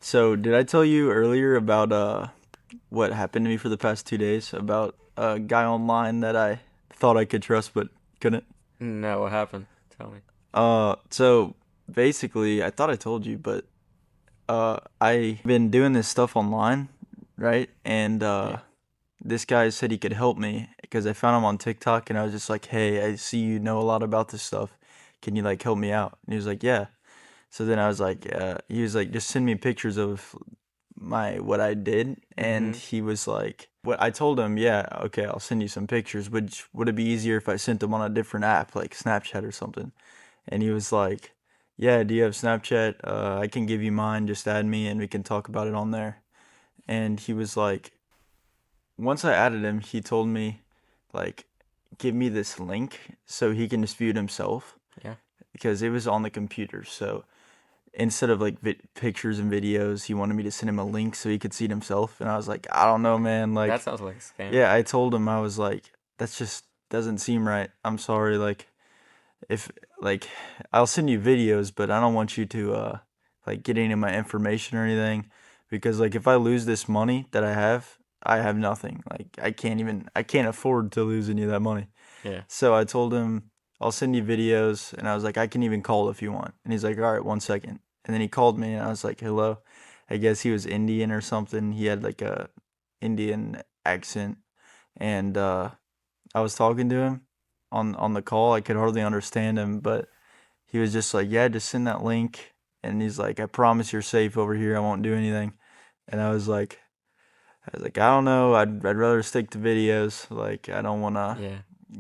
So, did I tell you earlier about what happened to me for the past 2 days about a guy online that I thought I could trust but couldn't? No, what happened? Tell me. So basically, I thought I told you, but I been doing this stuff online, right? And Yeah. this guy said he could help me because I found him on TikTok, and I was just like, "Hey, I see you know a lot about this stuff. Can you like help me out?" And he was like, "Yeah." So then I was like, he was like, just send me pictures of my what I did, and Mm-hmm. he was like, what I told him, yeah, okay, I'll send you some pictures. Would it be easier if I sent them on a different app like Snapchat or something? And he was like, yeah, do you have Snapchat? I can give you mine. Just add me, and we can talk about it on there. And he was like, once I added him, he told me, like, give me this link so he can just view it himself Yeah. because it was on the computer. So instead of like pictures and videos, he wanted me to send him a link so he could see it himself. And I was like, I don't know, man. That Like, sounds like a scam. yeah, I told him, I was like, that's just doesn't seem right. I'm sorry. Like, if like I'll send you videos, but I don't want you to like get any of my information or anything because like if I lose this money that I have nothing. Like I can't afford to lose any of that money. Yeah. So I told him I'll send you videos, and I was like, I can even call if you want. And he's like, all right, 1 second. And then he called me, and I was like, hello. I guess he was Indian or something. He had like a Indian accent, and I was talking to him on the call. I could hardly understand him, but he was just like, yeah, just send that link. And he's like, I promise you're safe over here. I won't do anything. And I was like, I don't know. I'd rather stick to videos. Like, I don't want to Yeah.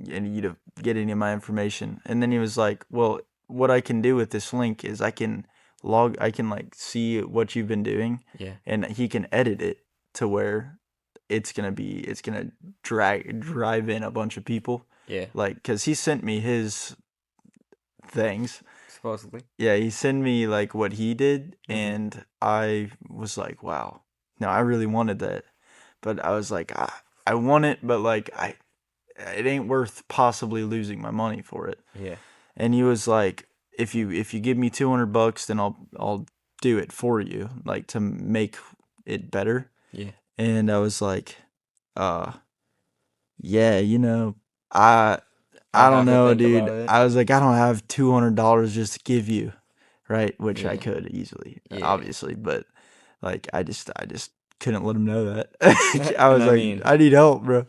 any you to get any of my information. And then he was like, well, what I can do with this link is I can like see what you've been doing, Yeah. and he can edit it to where it's gonna drive in a bunch of people, Yeah. like, cause he sent me his things. Supposedly. Yeah, he sent me like what he did, Mm-hmm. and I was like, wow. No, I really wanted that, but I was like, I want it, but like it ain't worth possibly losing my money for it. Yeah. And he was like, if you give me $200, then I'll do it for you, like to make it better. Yeah. And I was like, uh, yeah, I I'll I don't have to know, think about dude. it. I was like, I don't have $200 just to give you, right? Which I Yeah. could easily, Yeah. obviously, but like I just couldn't let him know that. I And was I like, mean, I need help, bro.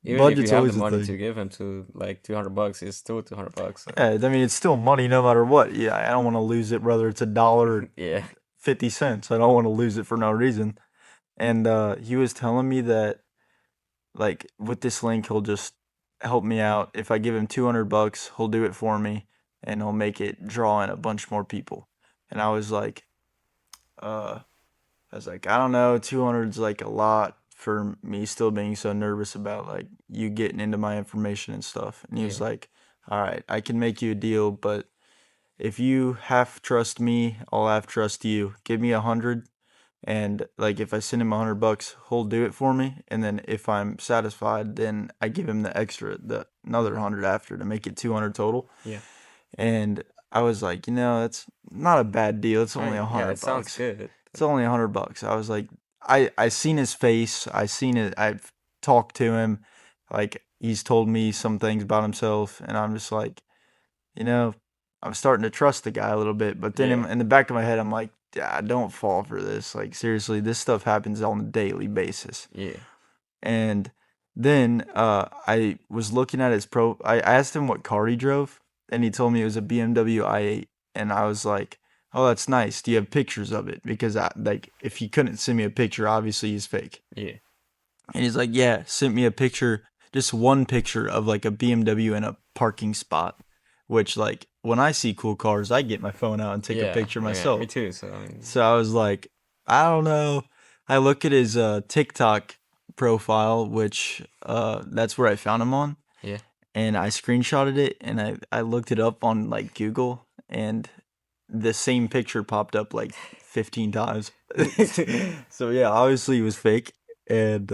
even if you Budget's have the always a money thing. to give him to like $200, it's still $200. So. Yeah, I mean it's still money no matter what. Yeah, I don't want to lose it whether it's a dollar or Yeah. 50 cents. I don't want to lose it for no reason. And he was telling me that like with this link he'll just help me out. If I give him $200, he'll do it for me, and he'll make it draw in a bunch more people. And uh I was like, I don't know, 200's like a lot for me still being so nervous about like you getting into my information and stuff. And he was Yeah. like, all right, I can make you a deal, but if you half trust me, I'll half trust you. Give me 100, and like if I send him $100, he'll do it for me. And then if I'm satisfied, then I give him the another 100 after to make it 200 total. Yeah. And I was like, that's not a bad deal. It's I only a mean, yeah, hundred it sounds bucks. good. It's only 100 bucks. I was like, I seen his face. I seen it. I've talked to him. Like he's told me some things about himself, and I'm just like, you know, I'm starting to trust the guy a little bit. But then Yeah. in the back of my head, I'm like, don't fall for this. Like seriously, this stuff happens on a daily basis. Yeah. And then I was looking at his pro. I asked him what car he drove, and he told me it was a BMW i8. And I was like, "Oh, that's nice. Do you have pictures of it?" Because like, if he couldn't send me a picture, obviously he's fake. Yeah. And he's like, "Yeah, sent me a picture, just one picture of like a BMW in a parking spot." Which, like, when I see cool cars, I get my phone out and take a Yeah. picture Yeah. Me myself. too. So, I mean, So I was like, I don't know. I look at his TikTok profile, which that's where I found him on, yeah. and I screenshotted it and I looked it up on like Google, and the same picture popped up like 15 times. So yeah, obviously he was fake, and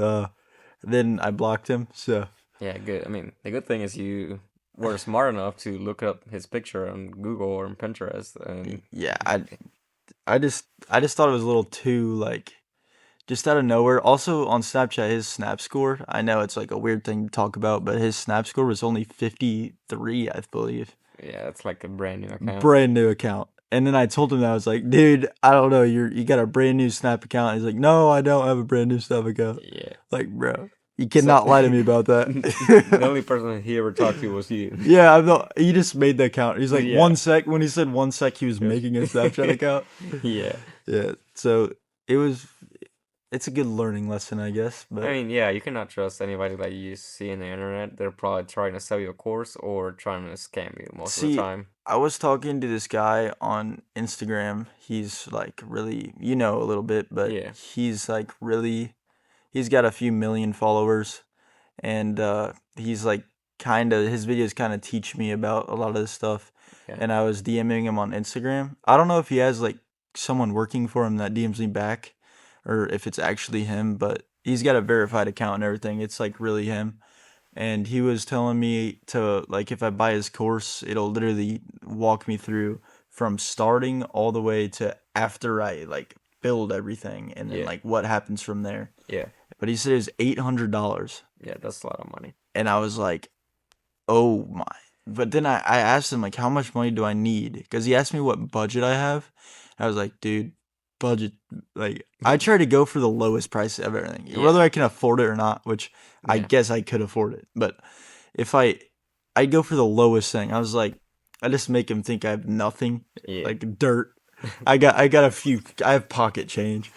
then I blocked him. So Yeah, good. I mean, the good thing is you were smart enough to look up his picture on Google or on Pinterest, and yeah, I just thought it was a little too like just out of nowhere. Also on Snapchat, his snap score. I know it's like a weird thing to talk about, but his snap score was only 53, I believe. Yeah, it's like a brand new account. Brand new account. And then I told him that I was like, dude, I don't know, you got a brand new Snap account. He's like, no, I don't have a brand new Snap account. Yeah. Like, bro, you So cannot lie to me about the that. only person he ever talked to was you. Yeah, I'm not. He just made the account. He's like Yeah. 1 sec. When he said 1 sec, he was making a Snapchat account. Yeah. Yeah. So it was. It's a good learning lesson, I guess. I But mean, yeah, you cannot trust anybody that you see in the internet. They're probably trying to sell you a course or trying to scam you most of the see, time. I was talking to this guy on Instagram. He's like really, a little bit, but Yeah. he's like really. He's got a few million followers, and he's like kind of his videos kind of teach me about a lot of this stuff. Yeah. And I was DMing him on Instagram. I don't know if he has like someone working for him that DMs me back, or if it's actually him, but he's got a verified account and everything. It's like really him. And he was telling me to like if I buy his course, it'll literally walk me through from starting all the way to after I like build everything and then Yeah. like what happens from there. Yeah. But he said it was $800. Yeah, that's a lot of money. And I was like, oh my. But then I asked him, like, how much money do I need? Because he asked me what budget I have. I was like, dude, budget. Like, I try to go for the lowest price of everything, Yeah. whether I can afford it or not, which I Yeah. guess I could afford it. But if I go for the lowest thing. I was like, I just make him think I have nothing, Yeah. like dirt. I got a few, I have pocket change.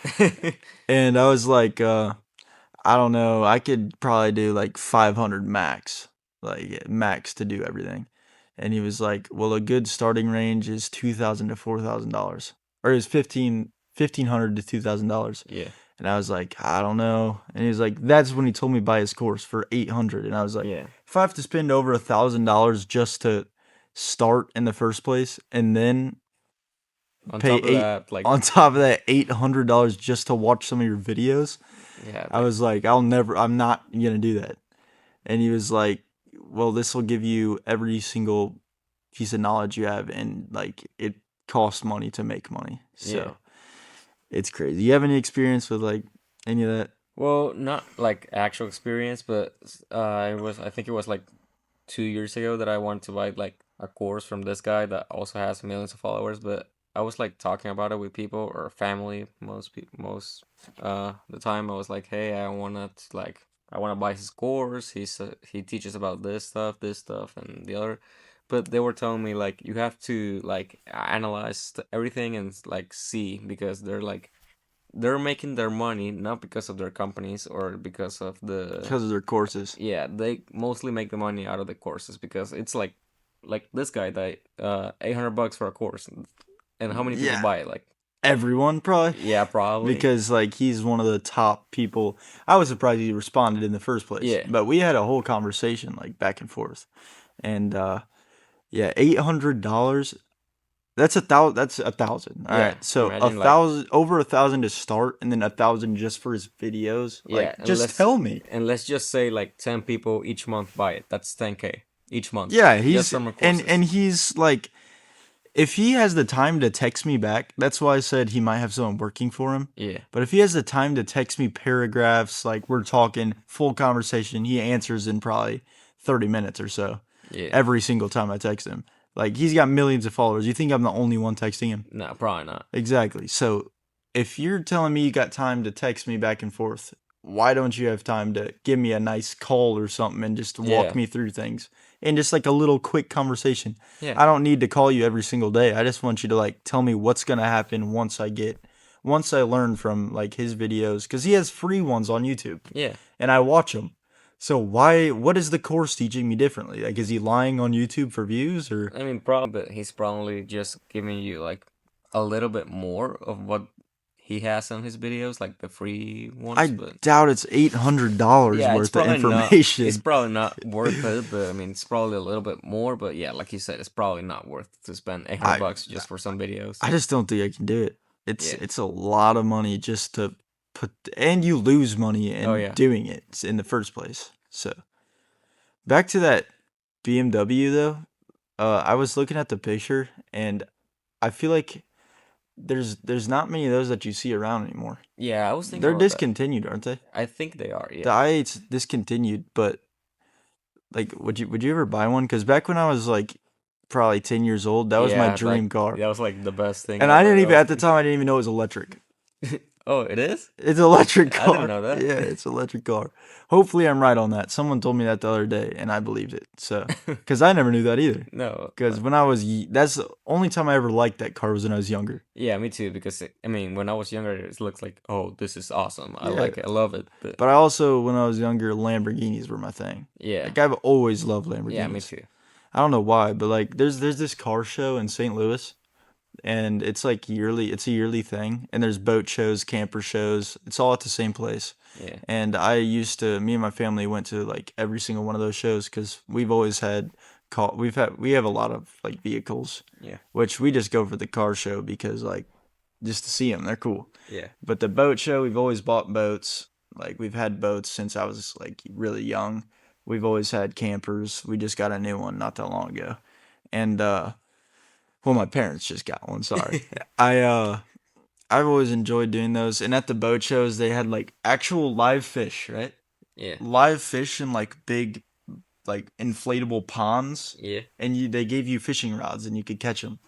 And I was like, I don't know. I could probably do like 500 max, like max to do everything. And he was like, "Well, a good starting range is $2,000 to $4,000, or it was 1,500 to $2,000." Yeah. And I was like, "I don't know." And he was like, "That's when he told me to buy his course for 800." And I was like, Yeah. "If I have to spend over $1,000 just to start in the first place, and then On pay top of eight that, like, on top of that $800 just to watch some of your videos," yeah, I like, was like, I'm not gonna do that. And he was like, well, this will give you every single piece of knowledge you have, and like it costs money to make money. So yeah. it's crazy. You have any experience with like any of that? Well, not like actual experience, but I think it was like 2 years ago that I wanted to buy like a course from this guy that also has millions of followers, but I was like talking about it with people or family most the time. I was like, "Hey, I want to buy his course. He teaches about this stuff and the other." But they were telling me like you have to like analyze everything and like see because they're making their money not because of their companies or because of the Because of their courses. yeah, they mostly make the money out of the courses because it's like this guy that $800 for a course, and how many people Yeah, buy it? Like, everyone probably. yeah, probably. Because like he's one of the top people. I was surprised he responded in the first place, Yeah, but we had a whole conversation like back and forth, and yeah, $800. That's a thousand. That's 1,000. All yeah. right, so a Imagine like thousand, over 1,000 to start, and then 1,000 just for his videos. yeah, Like, just tell me. and let's just say like 10 people each month buy it. That's 10K each month Yeah, just he's from the and courses. and he's like, if he has the time to text me back, that's why I said he might have someone working for him. Yeah, But if he has the time to text me paragraphs, like we're talking full conversation, he answers in probably 30 minutes or so. yeah. Every single time I text him. Like he's got millions of followers. You think I'm the only one texting him? No, probably not. Exactly. So if you're telling me you got time to text me back and forth, why don't you have time to give me a nice call or something and just walk Yeah, me through things and just like a little quick conversation? yeah, I don't need to call you every single day. I just want you to like tell me what's going to happen once I learn from like his videos, cuz he has free ones on YouTube yeah. and I watch them. So what is the course teaching me differently? Like, is he lying on YouTube for views, or I mean, probably, but he's probably just giving you like a little bit more of what he has on his videos, like the free ones. I But doubt it's $800 yeah, worth of it's information. probably not worth it. But I mean, it's probably a little bit more. But yeah, like you said, it's probably not worth to spend 800 I bucks just for some videos. I just don't think I can do it. It's Yeah. it's a lot of money just to put, and you lose money Oh in yeah. doing it in the first place. So back to that BMW though. I was looking at the picture, and I feel like there's not many of those that you see around anymore. Yeah, I was thinking They're about that. discontinued, aren't they? I think they are. The Yeah. i8's discontinued, but like, would you ever buy one? Because back when I was like probably 10 years old, that was my Yeah, like dream car, that was like the best thing and I didn't ever. even at the time I didn't even know it was electric. Oh, it is? It's an electric I didn't car. know that. Yeah, it's an electric car. Hopefully, I'm right on that. Someone told me that the other day, and I believed it. So, because I never knew that either. No, Because when I was, that's the only time I ever liked that car was when I was younger. yeah, me too. Because I mean, when I was younger, it looks like, oh, this is awesome. I Yeah, like it. I love it. But but I also, when I was younger, Lamborghinis were my thing. yeah, Like I've always loved yeah, me Lamborghinis. too. I don't know why, but like there's this car show in St. Louis, and it's like yearly. It's a yearly thing, and there's boat shows, camper shows. It's all at the same place. Yeah, And me and my family went to like every single one of those shows because we've always had we have a lot of like vehicles, yeah, which we just go for the car show because like just to see them, they're cool. yeah, But the boat show, we've always bought boats. Like we've had boats since I was like really young. We've always had campers. We just got a new one not that long ago. And well, my parents just got one, sorry. I I've always enjoyed doing those. And at the boat shows they had like actual live fish, right? yeah, Live fish in like big like inflatable ponds, yeah. and they gave you fishing rods and you could catch them.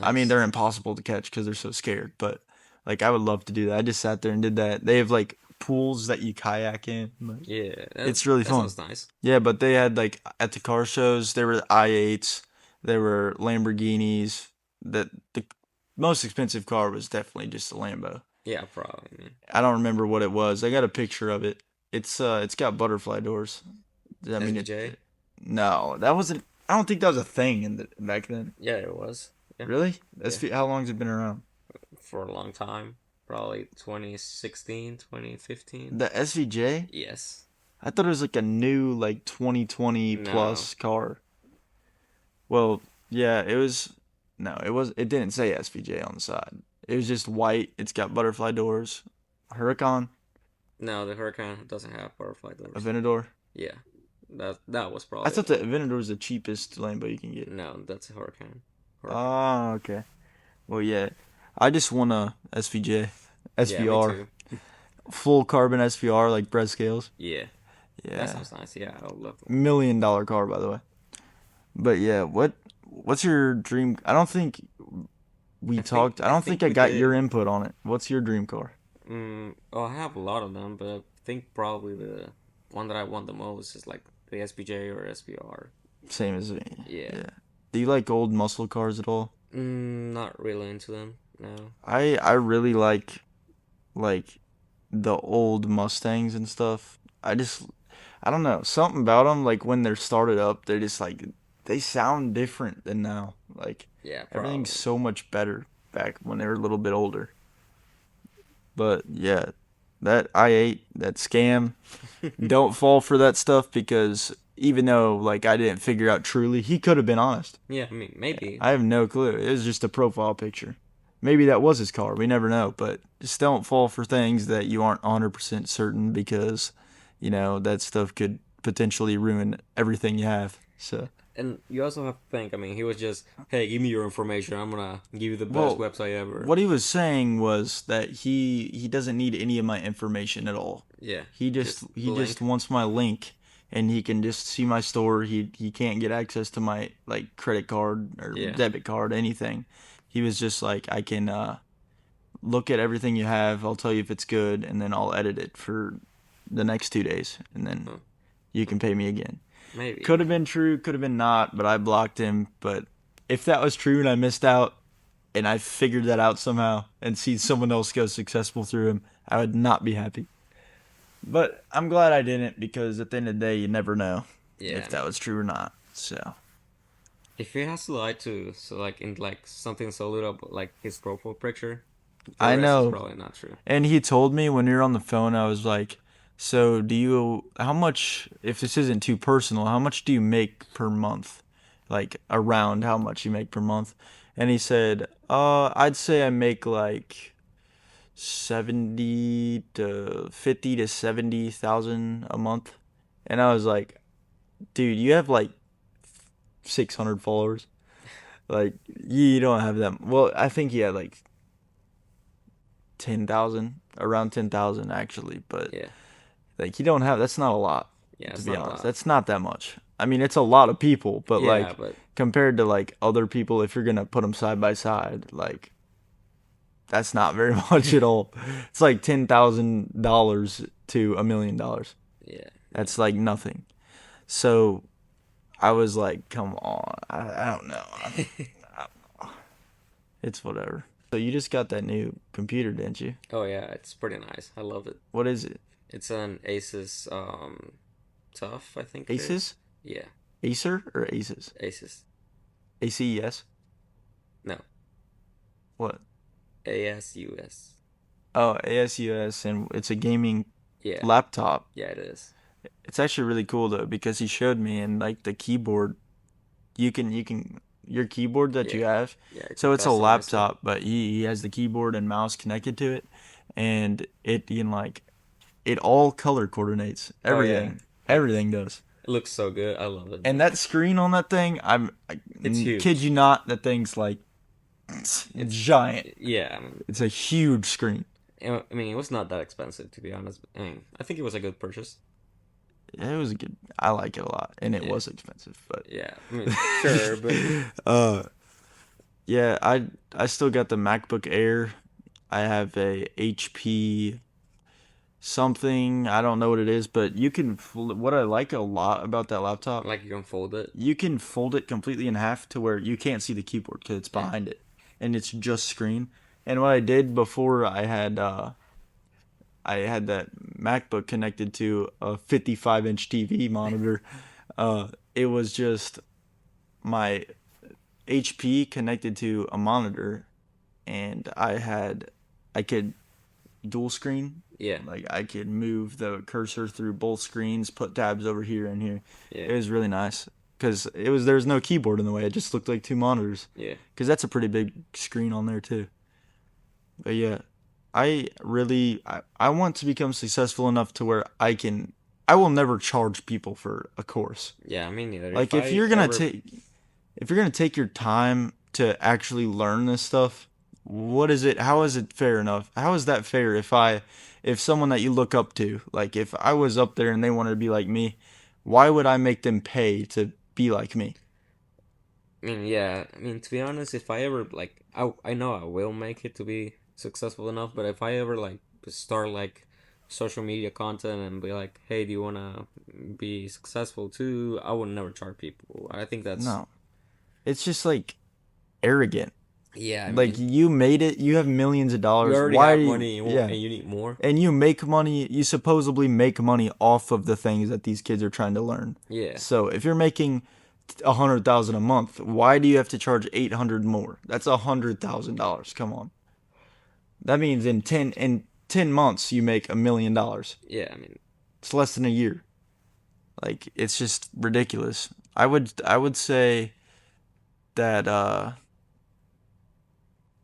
I mean, Nice. they're impossible to catch because they're so scared, but like I would love to do that. I just sat there and did that. They have like pools that you kayak in. Like, Yeah, it's really that fun. sounds nice. Yeah, but they had like at the car shows, there were i8s, there were Lamborghinis. The most expensive car was definitely just a Lambo. Yeah, probably, man. I don't remember what it was. I got a picture of it. It's got butterfly doors. I mean it. SVJ? No, that wasn't. I don't think that was a thing back then. Yeah, it was. Yeah, Really? yeah. How long has it been around? For a long time. Probably 2016, 2015. The SVJ? Yes. I thought it was like a new like 2020 No. plus car. Well, yeah, it was. No, it was. It didn't say SVJ on the side. It was just white. It's got butterfly doors. Huracan, No, the Huracan doesn't have butterfly doors. Aventador. Yeah. That was I probably thought the Aventador was the cheapest Lambo you can get. no, that's a Huracan. Huracan. Oh, okay. Well, yeah. I just want a SVJ, Yeah, me SVR, too. full carbon SVR like Brett Scales. Yeah. That Yeah, sounds nice. Yeah, I would love one. $1 million car by the way. But yeah, what's your dream? I don't think we talked. I I don't think think I we got did. your input on it. What's your dream car? Oh, I have a lot of them, but I think probably the one that I want the most is like the SPJ or SPR. Same as me. Yeah. Yeah. Do you like old muscle cars at all? Not really into them. No. I really like the old Mustangs and stuff. I don't know, something about them like when they're started up, they're just like they sound different than now. Like Yeah, everything's probably. so much better back when they were a little bit older. But yeah, that i8, that scam, don't fall for that stuff because even though like I didn't figure out truly, he could have been honest. Yeah, I mean maybe. I have no clue. It was just a profile picture. Maybe that was his car. We never know. But just don't fall for things that you aren't 100% certain because, that stuff could potentially ruin everything you have. So, And you also have to think. I mean, he was just, hey, give me your information. I'm gonna give you the best well, website ever. what he was saying was that he doesn't need any of my information at all. Yeah, He just just the he just link. wants my link and he can just see my store. He can't get access to my like credit card or Yeah. debit card, anything. He was just like I can look at everything you have. I'll tell you if it's good, and then I'll edit it for the next 2 days, and then Huh. you can pay me again. Maybe. Could have been true, could have been not, but I blocked him. But if that was true and I missed out, and I figured that out somehow, and see someone else go successful through him, I would not be happy. But I'm glad I didn't because at the end of the day, you never know Yeah. if that was true or not. So If he has to lie to, so like in like something so little, but like his profile picture, the I rest is know. probably not true. And he told me when we were on the phone, I was like, so how much, if this isn't too personal, how much do you make per month? Like around how much you make per month? And he said, I'd say I make like 70 to 50 to 70,000 a month. And I was like, dude, you have like 600 followers. Like, you don't have them. Well, I think he had like 10,000, around 10,000 actually, but Yeah. like you don't have that's not a lot Yeah, to it's be not a honest. lot. That's not that much. I mean, it's a lot of people, but Yeah, like but compared to like other people, if you're gonna put them side by side, like that's not very much at all. It's like $10,000 to $1 million. yeah, That's like nothing. So I was like, come on, I don't know. yeah. It's whatever. So you just got that new computer, didn't you? Oh yeah, it's pretty nice. I love it. What is it? It's an Asus Tough, I think it is. Aces? Yeah, Acer or Aces? Asus. ACES? No, What? ASUS. Oh, ASUS, and it's a gaming Yeah, laptop. yeah, it is. It's actually really cool though because he showed me and like the keyboard, you can your keyboard that you Yeah, have. yeah, you can So it's a customize it. laptop, but he has the keyboard and mouse connected to it, and it you can like it all color coordinates Oh yeah, everything. like Everything does. it looks so good. I love it. And that screen on that thing, I It's kid you huge. not, that thing's like It's giant. yeah. It's a huge screen. I mean, it was not that expensive to be honest. I mean, I think it was a good purchase. It was a good. I like it a lot, and it Yeah, was expensive, but yeah. I mean, sure, but uh, yeah, I still got the MacBook Air. I have a HP something. I don't know what it is, but you can. What I like a lot about that laptop, like you can fold it. you can fold it completely in half to where you can't see the keyboard because it's Yeah, behind it, and it's just screen. And what I did before I had that MacBook connected to a 55-inch TV monitor. It was just my HP connected to a monitor, and I could dual screen. yeah, Like I could move the cursor through both screens, put tabs over here and here. yeah, It was really nice because there was no keyboard in the way. It just looked like two monitors. yeah. Because that's a pretty big screen on there too. But yeah, I want to become successful enough to where I will never charge people for a course. Yeah, me neither. If Like I ever, if you're gonna take your time to actually learn this stuff, what is it? How is it fair enough? How is that fair if someone that you look up to, like if I was up there and they wanted to be like me, why would I make them pay to be like me? I mean, yeah, I mean, to be honest, if I ever like, I know I will make it to be successful enough, but if I ever like start like social media content and be like, hey, do you wanna be successful too? I would never charge people. I think that's No. It's just like arrogant. yeah. I Like mean, you made it, you have millions of you dollars. already Why have are you, money yeah. and you need more. And you make money, you supposedly make money off of the things that these kids are trying to learn. Yeah, So if you're making 100,000 a month, why do you have to charge 800 more? That's $100,000. Come on. That means in 10 months you make $1 million. yeah. I mean, It's less than a year. Like it's just ridiculous. I would say that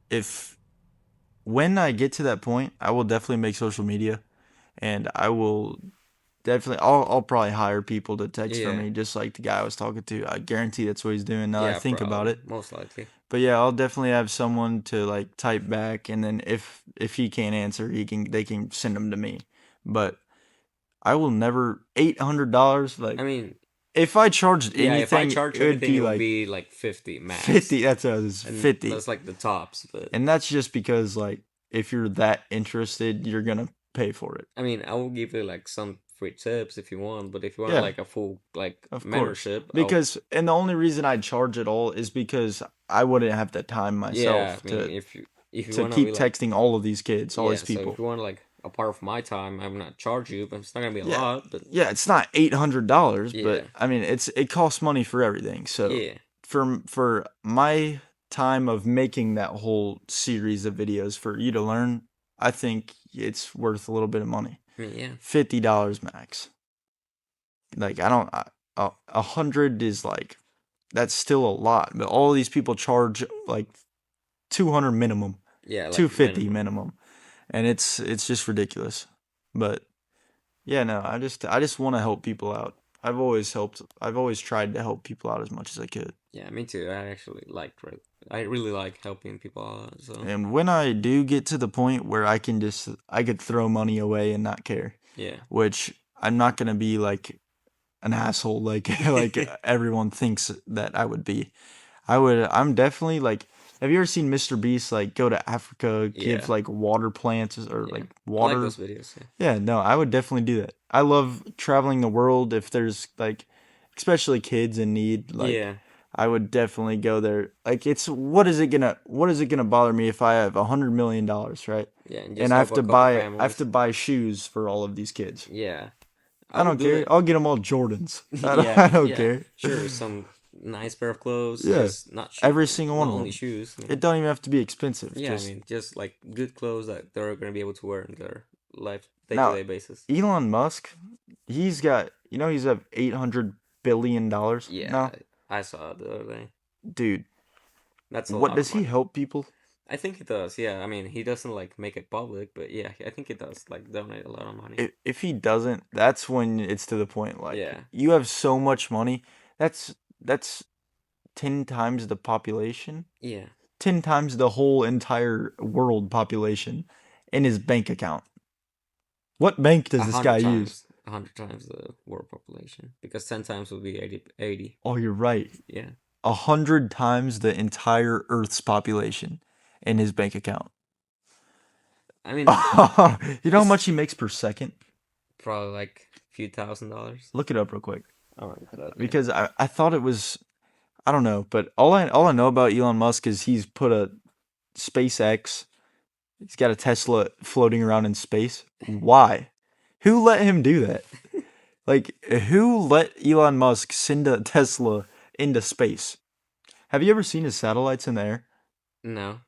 if when I get to that point, I will definitely make social media, and I will definitely I'll probably hire people to text for yeah, me, just like the guy I was talking to. I guarantee that's what he's doing now that I yeah. think about Probably, it. most likely. But yeah, I'll definitely have someone to like type back, and then if he can't answer, he can they can send them to me. But I will never $800 I like mean, if I charged yeah. If I anything, charge it would anything, be it would like be like 50 max, 50. That's what it was and 50, that's like the tops. But and that's just because like if you're that interested, you're gonna pay for it. I mean, I will give you like some free tips if you want, but if you want Yeah, like a full like of course. mentorship, I'll Because and the only reason I'd charge it all is because I wouldn't have the time yeah. myself I mean, if you to wanna be keep like texting all of these kids, all these yeah, so if people. you want like a part of my time, I'm gonna charge you, but it's not gonna be a Yeah, lot. But yeah, it's not $800, but yeah, I mean it costs money for everything. So yeah, for my time of making that whole series of videos for you to learn, I think it's worth a little bit of money. I mean yeah, $50 max. Like I don't, 100 is like that's still a lot, but all these people charge like 200 minimum, yeah, like 250 minimum. minimum, and it's just ridiculous. But yeah, no, I just want to help people out. I've always helped. I've always tried to help people out as much as I could. Yeah, me too. I actually I really like helping people out. So And when I do get to the point where I could throw money away and not care, yeah. which I'm not gonna be like an asshole like like everyone thinks that I would be. I'm definitely like, have you ever seen Mr. Beast like go to Africa, give Yeah, like water plants or yeah. like I like water? those videos. Yeah. Yeah, no, I would definitely do that. I love traveling the world if there's like, especially kids in need, like Yeah, I would definitely go there. Like it's what is it gonna bother me if I have $100 million, right? yeah, and And just help a couple I have to families. buy shoes for all of these kids. Yeah, I I would don't do care. it. I'll get them all Jordans. Yeah, I don't yeah, care. sure. Some nice pair of clothes, Yeah, just not every single one not of only them. shoes. I It mean, don't even have to be expensive. yeah, I Just mean, just like good clothes that they're gonna be able to wear in their life day to now, day basis. Elon Musk, he's got he's at $800 billion Yeah, now, I saw it the other day. dude. That's a What lot of does he money. help people? I think he does. Yeah, I mean, he doesn't like make it public, but yeah, I think he does like donate a lot of money. If he doesn't, that's when it's to the point. Like Yeah, you have so much money, that's 10 times the population, yeah, 10 times the whole entire world population in his bank account. What bank does this guy use? a hundred times the world population because 10 times would be 80, 80. Oh, you're right. Yeah, 100 times the entire Earth's population in his bank account. I mean, You know how it's much he makes per second? probably like a few $1,000s. Look it up real quick. All right, but yeah, Because I thought it was, I don't know, but all I know about Elon Musk is he's put a SpaceX, he's got a Tesla floating around in space. Why? Who let him do that? Like, who let Elon Musk send a Tesla into space? Have you ever seen his satellites in the air? no,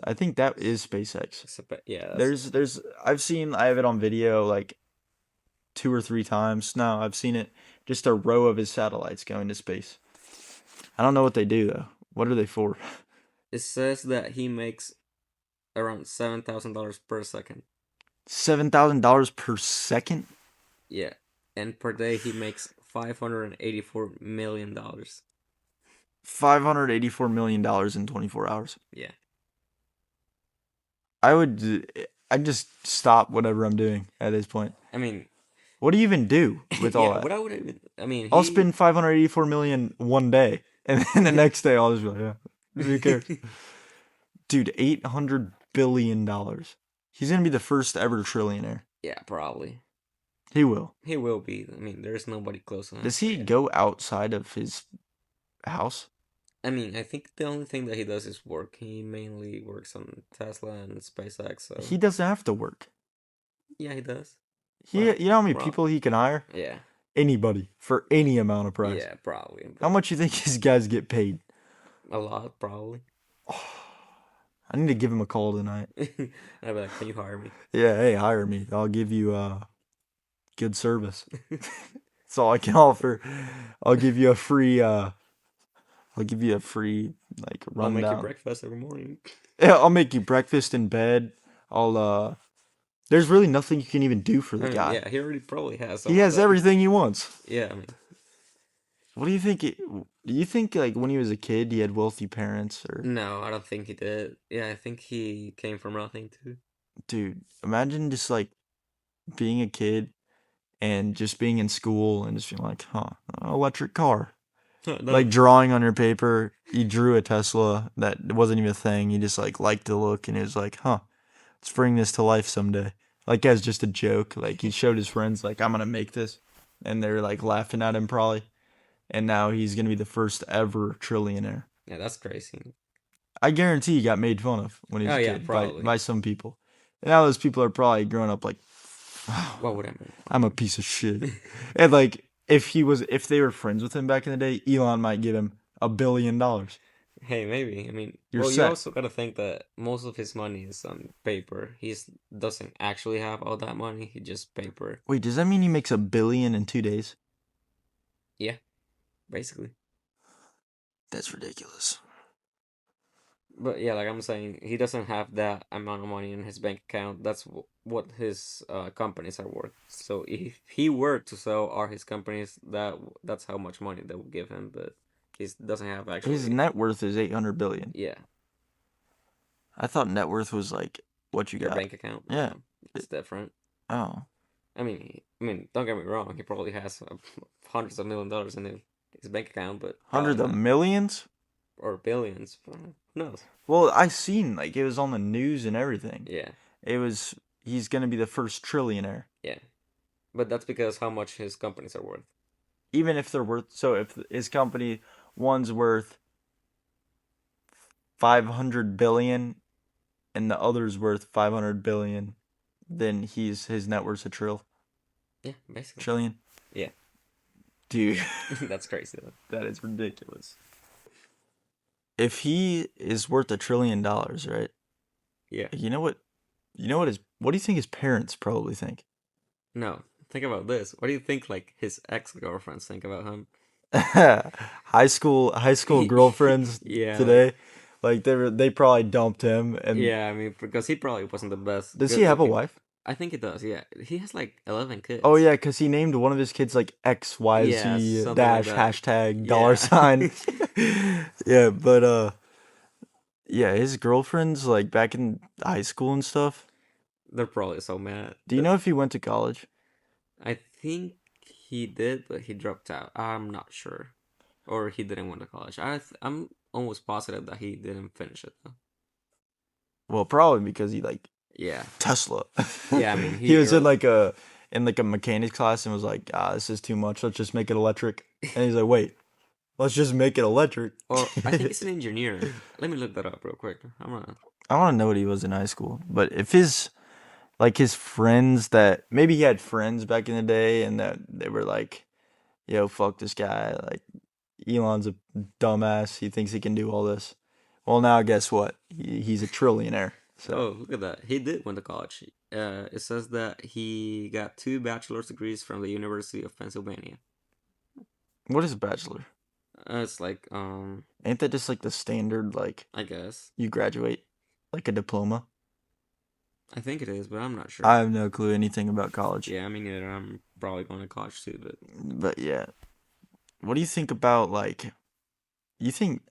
I think that is SpaceX. yeah, that's I have it on video like 2 or 3 times now. I've seen it, just a row of his satellites going to space. I don't know what they do though. What are they for? it says that he makes around $7,000 per second. $7,000 per second? Yeah, and per day he makes $584 million. $584 million in 24 hours. Yeah, I'd just stop whatever I'm doing at this point. I mean, What do you even do with all yeah. that? What I would even, I mean, I'll he, spend 584 million one day, and then the next day I'll just be like, yeah, who cares? Dude, $800 billion. He's gonna be the first ever trillionaire. yeah, probably He will. he will be. I mean, there's nobody close to him. Does So he yeah. go outside of his house? I mean, I think the only thing that he does is work. He mainly works on Tesla and SpaceX. So He doesn't have to work. yeah, he does. Well, You know how many prob people he can hire? yeah, Anybody for any amount of price. yeah, probably, How but much you think these guys get paid? a lot probably. I need to give him a call tonight. I'd be like, can you hire me? Yeah, hey, hire me. I'll give you good service. That's all I can offer. I'll give you a free I'll give you a free like I'll make you rundown. breakfast every morning. Yeah, I'll make you breakfast in bed. I'll there's really nothing you can even do for I the mean, guy. yeah, he already probably has He some of has that. everything he wants. Yeah, I mean, What do you think do you think like when he was a kid he had wealthy parents or no, I don't think he did. Yeah, I think he came from nothing too. dude, imagine just like being a kid and just being in school and just being like, huh, an electric car. No, Like drawing on your paper, you drew a Tesla that wasn't even a thing. You just like liked the look and it was like, huh, let's bring this to life someday. Like as just a joke. Like he showed his friends like I'm gonna make this, and they're like laughing at him probably. And now he's gonna be the first ever trillionaire. yeah, that's crazy. I guarantee he got made fun of when he was Oh a yeah, kid by probably. some people. And now those people are probably growing up like What would I make? I'm a piece of shit. And like if they were friends with him back in the day, Elon might give him $1 billion. Hey, maybe. I mean, You're well, you set. also gotta think that most of his money is on paper. He doesn't actually have all that money. He just paper. Wait, does that mean he makes $1 billion in 2 days? Yeah, basically. That's ridiculous. But yeah, like I'm saying, he doesn't have that amount of money in his bank account. That's what his companies are worth. So if he were to sell all his companies, that's how much money they would give him. But he doesn't have His actually. net worth is 800 billion. Yeah, I thought net worth was like what you your got. bank account. Yeah. No, it's different. Oh. Don't get me wrong. He probably has hundreds of $1 millions in his bank account, but probably Hundreds of not, millions? or billions. Who knows? Well, I seen like it was on the news and everything. Yeah, It was he's gonna be the first trillionaire. yeah. But that's because how much his companies are worth. Even if they're worth so if his company one's worth 500 billion and the other's worth 500 billion, then his net worth's a Yeah, basically. trillion. Yeah, Dude, that's crazy though. that is ridiculous. If he is worth $1 trillion, right? Yeah. You know what? What do you think his parents probably think? No, think about this. What do you think like his ex-girlfriends think about him? High school girlfriends Yeah, like today, like they probably dumped him. And yeah, because he probably wasn't the best. does he Good. have a Okay, wife? I think it does. Yeah, he has like 11 Oh kids. yeah, because he named one of his kids like Yeah, XYZ something like dash that. hashtag dollar Yeah. sign. Yeah, but yeah, his girlfriends like back in high school and stuff. They're probably so mad. Do you know if he went to college? I think he did, but he dropped out. I'm not sure. Or he didn't went to college. I'm almost positive that he didn't finish it though. Well, probably because he like Yeah. Tesla. Yeah, He he was in like a mechanics class and was like, this is too much. Let's just make it electric. And he's like, wait, let's just make it electric. or I think he's an engineer. Let me look that up real quick. I'm gonna I want to know what he was in high school. But if his friends that maybe he had friends back in the day and that they were like, yo, fuck this guy. Like, Elon's a dumbass. He thinks he can do all this. Well, now guess what? He's a trillionaire. So, Oh, look at that. He did went to college. It says that he got two bachelor's degrees from the University of Pennsylvania. what is a bachelor? It's like Ain't that just like the standard, like, I guess. you graduate like a diploma? I think it is, but I'm not I sure. have no clue anything about college. Yeah, I mean neither. I'm probably going to college too, but But yeah, what do you think about like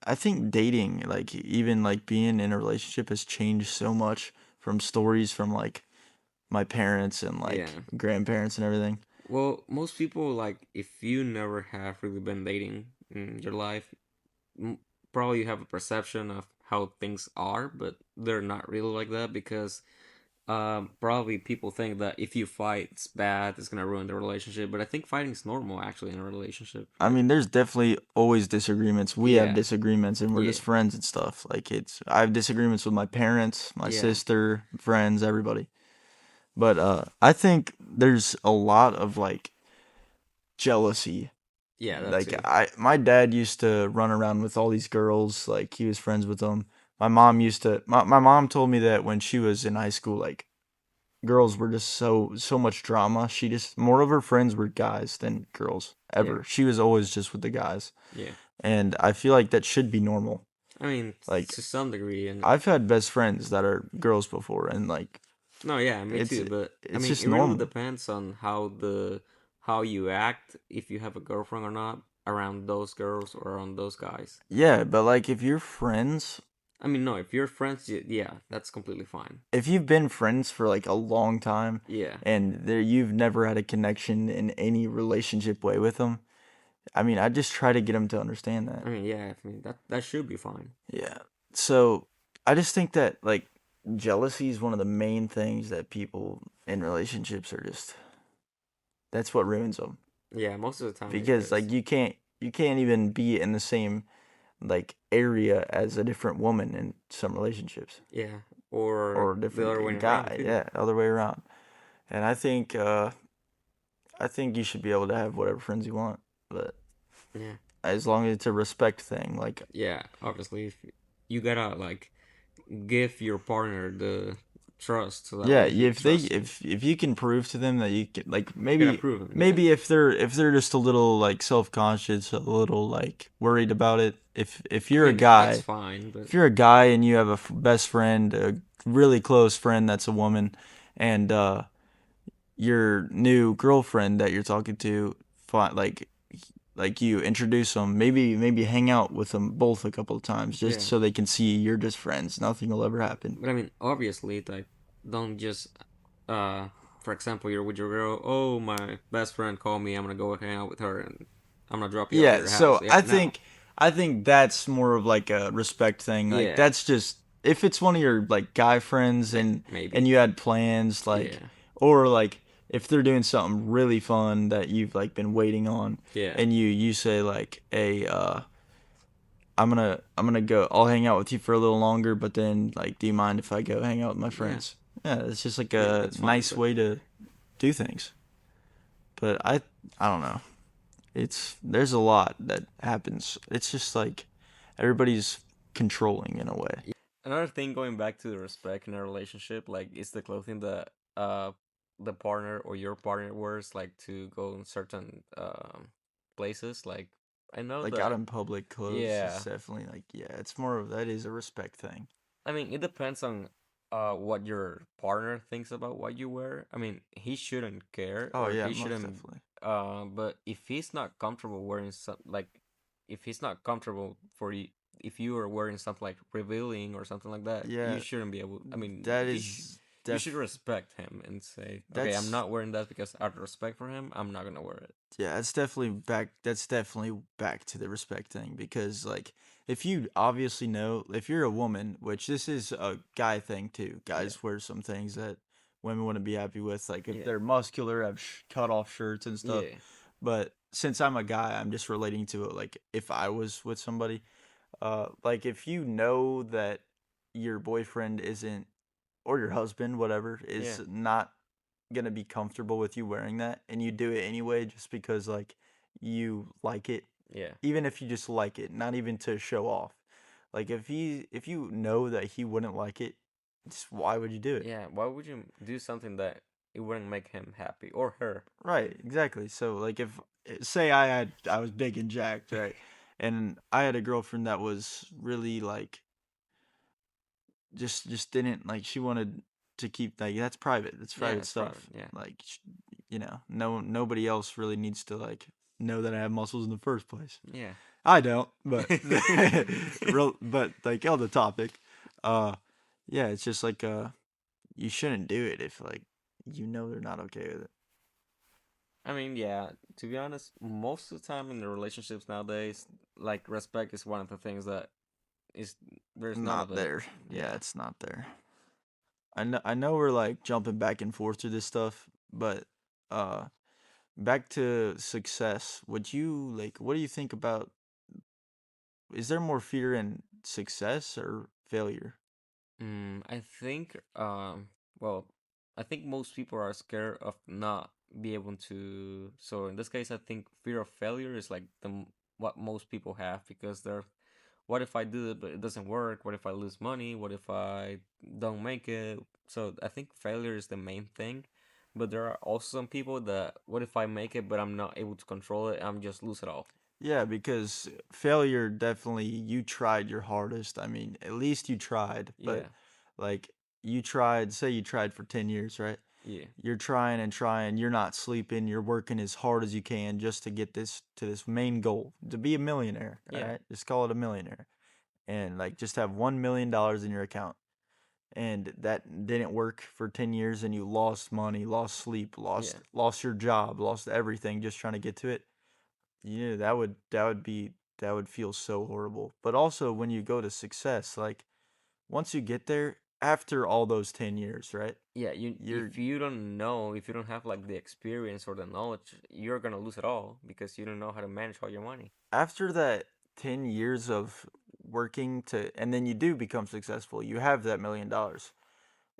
I think dating, like even like being in a relationship has changed so much from stories from like my parents and like yeah. grandparents and everything. Well, most people like if you never have really been dating in your life, m- probably you have a perception of how things are, but they're not really like that because probably people think that if you fight, it's bad, it's gonna ruin the relationship. But I think fighting is normal actually in a relationship. I mean, there's definitely always disagreements. We have Yeah, disagreements and we're yeah, just friends and stuff. Like I have disagreements with my parents, my yeah, sister, friends, everybody. But I think there's a lot of like jealousy. yeah. That Like too. my dad used to run around with all these girls, like he was friends with them. My mom told me that when she was in high school, like girls were just so much drama. She just more of her friends were guys than girls Yeah, ever. She was always just with the guys. yeah. And I feel like that should be normal. I mean, Like to some degree, and I've had best friends that are girls before and like no, yeah, me it's too. But I it's mean, just it really normal. depends on how you act if you have a girlfriend or not around those girls or around those guys. Yeah, but like if you're friends, I mean, no, if you're friends, yeah, that's completely fine. if you've been friends for like a long time Yeah, and you've never had a connection in any relationship way with them, I mean, I just try to get them to understand that. I mean, yeah, I mean that should be fine. Yeah. So I just think that like jealousy is one of the main things that people in relationships are just that's what ruins them Yeah, most of the time it because is. like you can't even be in the same like area as a different woman in some relationships Yeah, or or a the other way different around guy. too. Yeah, other way around. And I think you should be able to have whatever friends you want, but Yeah, as long as it's a respect thing, like yeah. Obviously, if you gotta like give your partner the trust so that Yeah, way he if they trusts you. if you can prove to them that you can, like, You can maybe approve him, yeah. maybe if they're just a little like self-conscious, a little like worried about it. If I you're a mean, that's guy, fine, but if you're a guy and you have a best friend, a really close friend that's a woman, and your new girlfriend that you're talking to, like you introduce them, maybe hang out with them both a couple of times just yeah. so they can see you're just friends. Nothing will ever happen. But I mean, obviously, like, don't just, uh, for example, you're with your girl. Oh, my best friend called me. I'm gonna go hang out with her, and I'm gonna drop you off at Yeah, your house. so Yeah, I no. think I think that's more of like a respect thing. Like Yeah, that's just if it's one of your like guy friends and maybe. you had plans like Yeah, or like if they're doing something really fun that you've like been waiting on yeah, and you say like, "Hey, I'm gonna go. I'll hang out with you for a little longer, but then like, do you mind if I go hang out with my yeah, friends?" Yeah, it's just like yeah. a That's fine, nice but way to do things. But I don't know. It's there's a lot that happens. It's just like everybody's controlling in a way. yeah. Another thing, going back to the respect in a relationship, like, is the clothing that the partner or your partner wears, like, to go in certain places. Like, I know Like out that. in public clothes is Yeah, definitely like yeah, it's more of that is a respect thing. I mean, it depends on what your partner thinks about what you wear. I mean, he shouldn't care, Oh or yeah, he most shouldn't. definitely. But if he's not comfortable wearing some, like, if he's not comfortable for you, if you are wearing something like revealing or something like that, you Yeah, shouldn't be able. I mean, that is you should def respect him and say, okay, I'm that's not wearing that because out of respect for him, I'm not gonna wear it. yeah, that's definitely back to the respect thing because like if you obviously know if you're a woman, which this is a guy thing too. Yeah, Guys wear some things that women wouldn't be happy with like if yeah, they're muscular, have cut off shirts and stuff. yeah, But since I'm a guy, I'm just relating to it like if I was with somebody, like if you know that your boyfriend isn't or your husband, whatever, yeah, is not gonna be comfortable with you wearing that and you do it anyway just because like you like it, yeah. even if you just like it, not even to show off. Like if you know that he wouldn't like it, just why would you do it? Yeah, why would you do something that it wouldn't make him happy or her? Right, exactly. So like if say I was big and jacked, right? And I had a girlfriend that was really like just didn't like she wanted to keep like that's private. That's Yeah, private it's private. stuff. Yeah, Like nobody else really needs to like know that I have muscles in the first place. yeah, I don't, but but like on the topic, uh yeah, it's just like you shouldn't do it if like you know they're not okay with it. I mean, yeah. To be honest, most of the time in the relationships nowadays, like, respect is one of the things that is there's none of Not it. there. Yeah, Yeah. it's not there. I know we're like jumping back and forth through this stuff, but uh back to success. Would you like what do you think about is there more fear in success or failure? I think well, I think most people are scared of not be able to. So in this case, I think fear of failure is like what most people have, because they're, what if I do it but it doesn't work? What if I lose money? What if I don't make it? So I think failure is the main thing. But there are also some people that, what if I make it but I'm not able to control it? I'm just lose it all. Yeah, because failure definitely you tried your hardest. I mean, at least you tried, but Yeah, like you tried, say you tried for 10 years, right? yeah, You're trying and trying, you're not sleeping, you're working as hard as you can just to get this to this main goal, to be a millionaire, all yeah, right? Just call it a millionaire. And like just have $1 million in your account. And that didn't work for 10 years and you lost money, lost sleep, yeah, lost your job, lost everything just trying to get to it. Yeah, that would feel so horrible. But also when you go to success, like once you get there after all those 10 years, right? yeah. You, You're if you don't know, if you don't have like the experience or the knowledge, you're gonna lose it all because you don't know how to manage all your money. after that 10 years of working to and then you do become successful. You have that $1 million.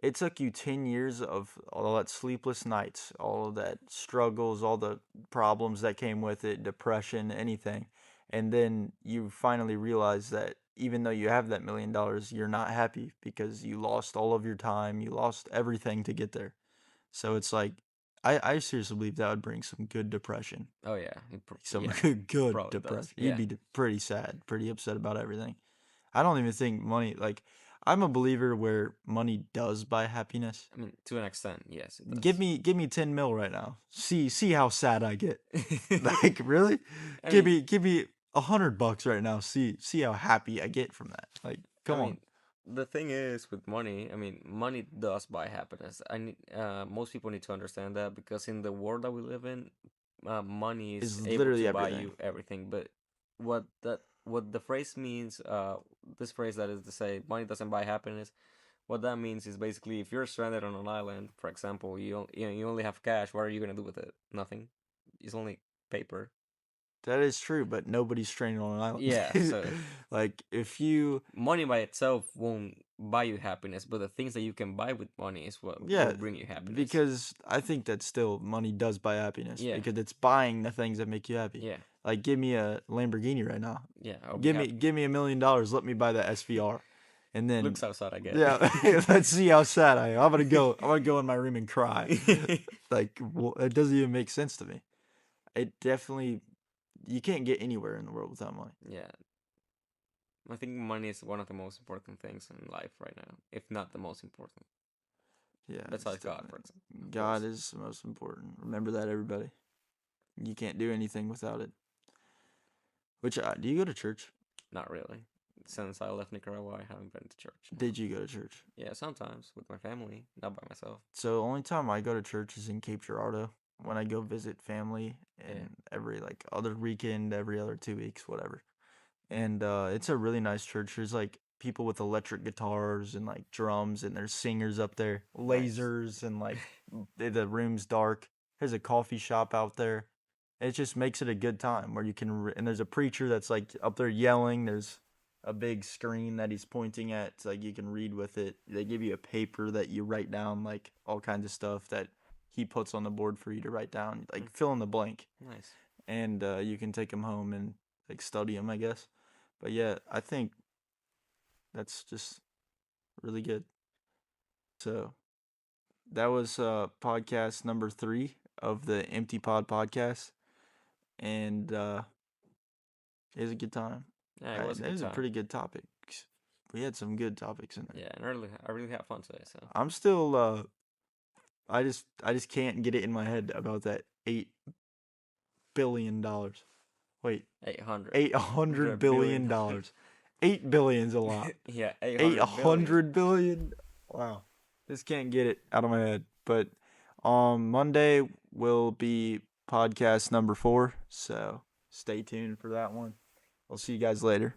It took you 10 years of all that sleepless nights, all of that struggles, all the problems that came with it, depression, anything. And then you finally realize that even though you have that $1 million, you're not happy because you lost all of your time, you lost everything to get there. So it's like, I seriously believe that would bring some good depression. Oh yeah, Like some yeah, good probably does. depression. You'd Yeah, be pretty sad, pretty upset about everything. I don't even think money, like, I'm a believer where money does buy happiness. I mean, to an extent, yes, it Give does. me 10 mil right now. See how sad I get. Like, really? I mean, Give me $100 right now. See how happy I get from that. Like, I come on. mean, the thing is with money. I mean, money does buy happiness. Most people need to understand that because in the world that we live in, money is Is able literally to buy everything. you everything. But what the phrase means, this phrase that is to say money doesn't buy happiness. What that means is basically if you're stranded on an island, for example, you only have cash. What are you gonna do with it? Nothing. It's only paper. That is true, but nobody's stranded on an Yeah. island. So Like, if you, money by itself won't buy you happiness, but the things that you can buy with money is what will yeah, bring you happiness. because I think that still money does buy happiness Yeah, because it's buying the things that make you happy. yeah, Like, give me a Lamborghini right now. yeah. I'll be happy. Give me $1 million. Let me buy the SVR, and then Looks outside, I get. yeah, let's see how sad I am. I'm gonna go in my room and cry. Like, well, it doesn't even make sense to me. It definitely, you can't get anywhere in the world without money. Yeah, I think money is one of the most important things in life right now, if not the most important. Yeah, it's Besides God, for definitely, example, of God course. is the most important. Remember that, everybody. You can't do anything without it. Which, do you go to church? Not really. Since I left Nicaragua, I haven't been to church. No. Did you go to church? Yeah, sometimes with my family, not by myself. So the only time I go to church is in Cape Girardeau when I go visit family, Yeah, and every like other weekend, every other 2 weeks, whatever. And it's a really nice church. There's like people with electric guitars and like drums, and there's singers up there, nice. lasers, and like the room's dark. There's a coffee shop out there. It just makes it a good time where you can, and there's a preacher that's like up there yelling. There's a big screen that he's pointing at, so like you can read with it. They give you a paper that you write down like all kinds of stuff that he puts on the board for you to write down, Mm, like fill in the blank, nice. and you can take them home and like study them, I guess. But yeah, I think that's just really good. So that was podcast number 3 of the Empty Pod podcast, and it was a good time. Yeah, it was a It good was a time. pretty good topic. We had some good topics in there. Yeah, and I really had fun today. So I'm still I just can't get it in my head about that $8 billion. Wait, 800, 800 billion billion dollars. dollars. 8 billion's a lot. Yeah, 800 billion. 800 billion. Wow. Just can't get it out of my head. But Monday will be podcast number 4, so stay tuned for that one. I'll see you guys later.